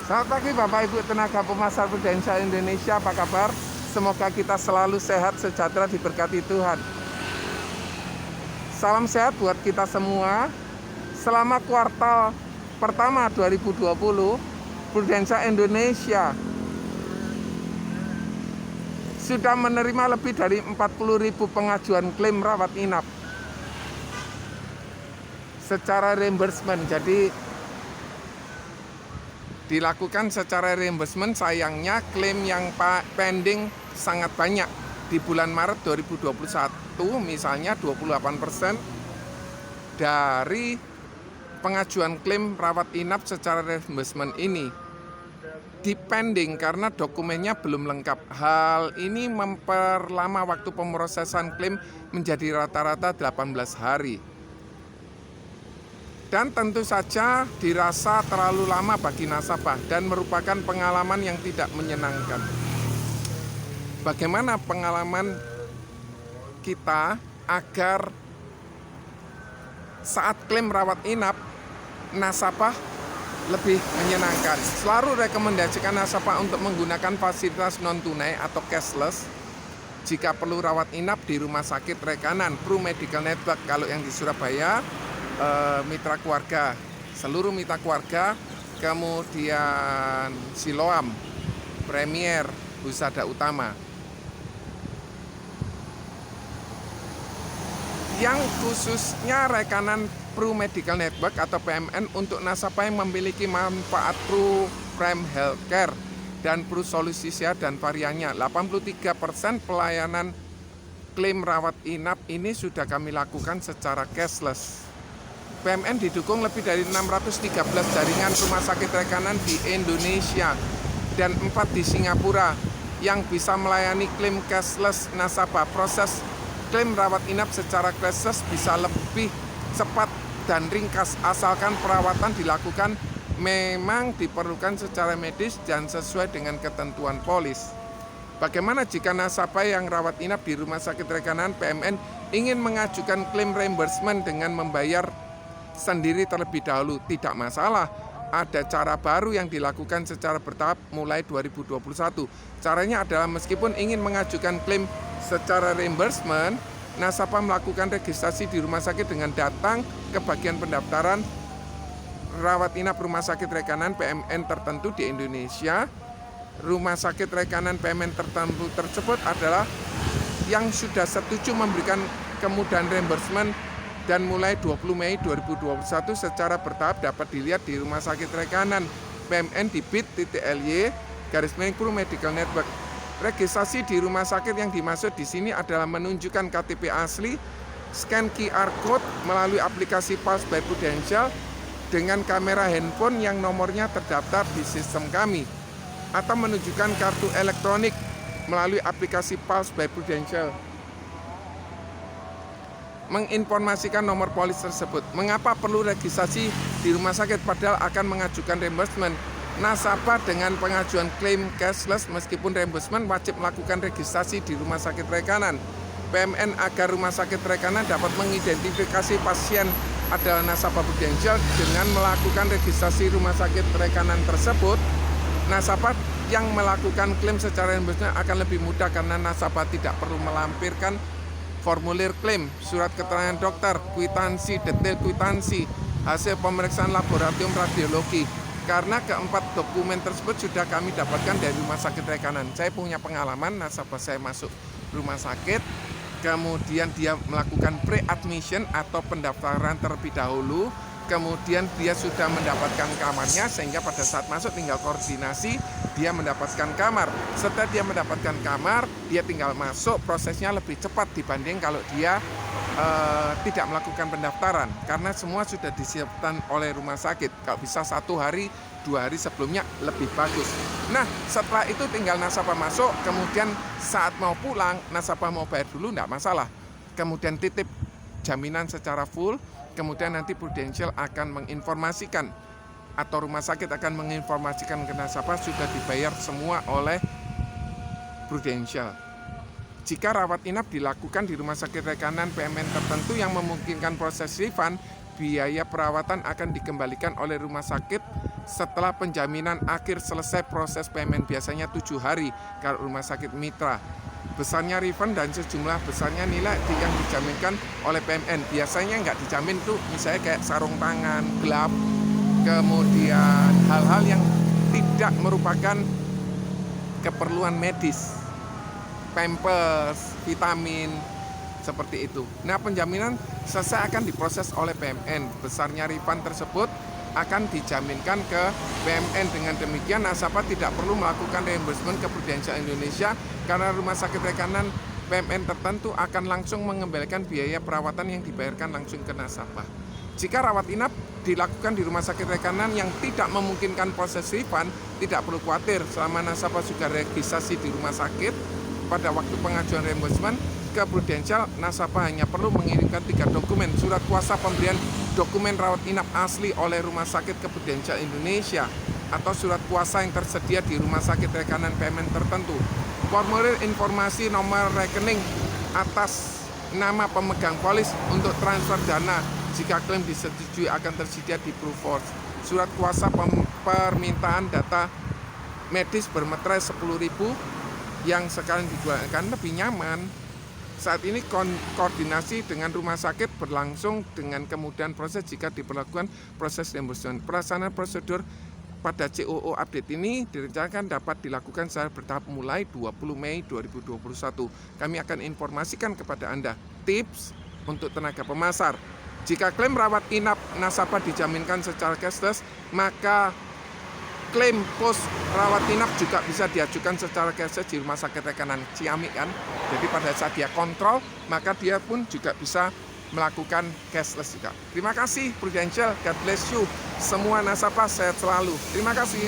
Selamat pagi Bapak Ibu tenaga pemasar Prudential Indonesia, apa kabar? Semoga kita selalu sehat, sejahtera, diberkati Tuhan. Salam sehat buat kita semua. Selama kuartal pertama 2020, Prudential Indonesia sudah menerima lebih dari 40.000 pengajuan klaim rawat inap secara reimbursement. Jadi dilakukan secara reimbursement. Sayangnya klaim yang pending sangat banyak. Di bulan Maret 2021 misalnya 28% dari pengajuan klaim rawat inap secara reimbursement ini dipending karena dokumennya belum lengkap. Hal ini memperlama waktu pemrosesan klaim menjadi rata-rata 18 hari. Dan tentu saja dirasa terlalu lama bagi nasabah dan merupakan pengalaman yang tidak menyenangkan. Bagaimana pengalaman kita agar saat klaim rawat inap nasabah lebih menyenangkan? Selalu rekomendasikan nasabah untuk menggunakan fasilitas non-tunai atau cashless jika perlu rawat inap di rumah sakit rekanan Pru Medical Network. Kalau yang di Surabaya, mitra keluarga, seluruh mitra keluarga, kemudian Siloam, Premier, Husada Utama. Yang khususnya rekanan Pru Medical Network atau PMN untuk nasabah yang memiliki manfaat Pru Prime Healthcare dan Pru Solusi Sehat dan variannya. 83% pelayanan klaim rawat inap ini sudah kami lakukan secara cashless. PMN didukung lebih dari 613 jaringan rumah sakit rekanan di Indonesia dan 4 di Singapura yang bisa melayani klaim cashless nasabah. Proses klaim rawat inap secara cashless bisa lebih cepat dan ringkas asalkan perawatan dilakukan memang diperlukan secara medis dan sesuai dengan ketentuan polis. Bagaimana jika nasabah yang rawat inap di rumah sakit rekanan PMN ingin mengajukan klaim reimbursement dengan membayar sendiri terlebih dahulu? Tidak masalah, ada cara baru yang dilakukan secara bertahap mulai 2021. Caranya adalah meskipun ingin mengajukan klaim secara reimbursement, nasabah melakukan registrasi di rumah sakit dengan datang ke bagian pendaftaran rawat inap rumah sakit rekanan PMN tertentu di Indonesia. Rumah sakit rekanan PMN tertentu tersebut adalah yang sudah setuju memberikan kemudahan reimbursement dan mulai 20 Mei 2021 secara bertahap dapat dilihat di rumah sakit rekanan PMN di bit.ly/Pru Medical Network. Registrasi di rumah sakit yang dimaksud di sini adalah menunjukkan KTP asli, scan QR code melalui aplikasi Pulse by Prudential dengan kamera handphone yang nomornya terdaftar di sistem kami, atau menunjukkan kartu elektronik melalui aplikasi Pulse by Prudential menginformasikan nomor polis tersebut. Mengapa perlu registrasi di rumah sakit padahal akan mengajukan reimbursement? Nasabah dengan pengajuan klaim cashless meskipun reimbursement wajib melakukan registrasi di rumah sakit rekanan PMN agar rumah sakit rekanan dapat mengidentifikasi pasien adalah nasabah Prudential. Dengan melakukan registrasi rumah sakit rekanan tersebut, nasabah yang melakukan klaim secara reimbursement akan lebih mudah karena nasabah tidak perlu melampirkan formulir klaim, surat keterangan dokter, kwitansi, detail kwitansi, hasil pemeriksaan laboratorium radiologi. Karena keempat dokumen tersebut sudah kami dapatkan dari rumah sakit rekanan. Saya punya pengalaman, nasabah saya masuk rumah sakit, kemudian dia melakukan pre-admission atau pendaftaran terlebih dahulu, kemudian dia sudah mendapatkan kamarnya sehingga pada saat masuk tinggal koordinasi, dia mendapatkan kamar. Setelah dia mendapatkan kamar, dia tinggal masuk, prosesnya lebih cepat dibanding kalau dia tidak melakukan pendaftaran karena semua sudah disiapkan oleh rumah sakit. Kalau bisa 1 hari, 2 hari sebelumnya lebih bagus. Nah, setelah itu tinggal nasabah masuk, kemudian saat mau pulang, nasabah mau bayar dulu, enggak masalah. Kemudian titip jaminan secara full, kemudian nanti Prudential akan menginformasikan atau rumah sakit akan menginformasikan ke nasabah sudah dibayar semua oleh Prudential. Jika rawat inap dilakukan di rumah sakit rekanan PMN tertentu yang memungkinkan proses refund, biaya perawatan akan dikembalikan oleh rumah sakit setelah penjaminan akhir selesai proses PMN, biasanya 7 hari kalau rumah sakit mitra. Besarnya refund dan sejumlah besarnya nilai yang dijaminkan oleh PMN. Biasanya nggak dijamin tuh, misalnya kayak sarung tangan, glove, kemudian hal-hal yang tidak merupakan keperluan medis, pampers, vitamin, seperti itu. Nah, penjaminan selesai akan diproses oleh PMN. Besarnya refund tersebut akan dijaminkan ke PMN. Dengan demikian, nasabah tidak perlu melakukan reimbursement ke Prudential Indonesia karena rumah sakit rekanan PMN tertentu akan langsung mengembalikan biaya perawatan yang dibayarkan langsung ke nasabah. Jika rawat inap dilakukan di rumah sakit rekanan yang tidak memungkinkan proses refund, tidak perlu khawatir. Selama nasabah sudah registrasi di rumah sakit, pada waktu pengajuan reimbursement ke Prudential, nasabah hanya perlu mengirimkan 3 dokumen: surat kuasa pemberian dokumen rawat inap asli oleh rumah sakit ke Prudential Indonesia, atau surat kuasa yang tersedia di rumah sakit rekanan PMN tertentu, formulir informasi nomor rekening atas nama pemegang polis untuk transfer dana. Jika klaim disetujui akan tersedia di Proforce. Surat kuasa permintaan data medis bermeterai 10.000 yang sekarang digunakan lebih nyaman. Saat ini koordinasi dengan rumah sakit berlangsung dengan kemudahan proses jika diperlakukan proses reimbursement. Pelaksanaan prosedur pada COO update ini direncanakan dapat dilakukan secara bertahap mulai 20 Mei 2021. Kami akan informasikan kepada Anda tips untuk tenaga pemasar. Jika klaim rawat inap nasabah dijaminkan secara cashless, maka klaim pos rawat inap juga bisa diajukan secara cashless di rumah sakit rekanan Ciamik kan. Jadi pada saat dia kontrol, maka dia pun juga bisa melakukan cashless juga. Terima kasih Prudential, God bless you. Semua nasabah sehat selalu. Terima kasih.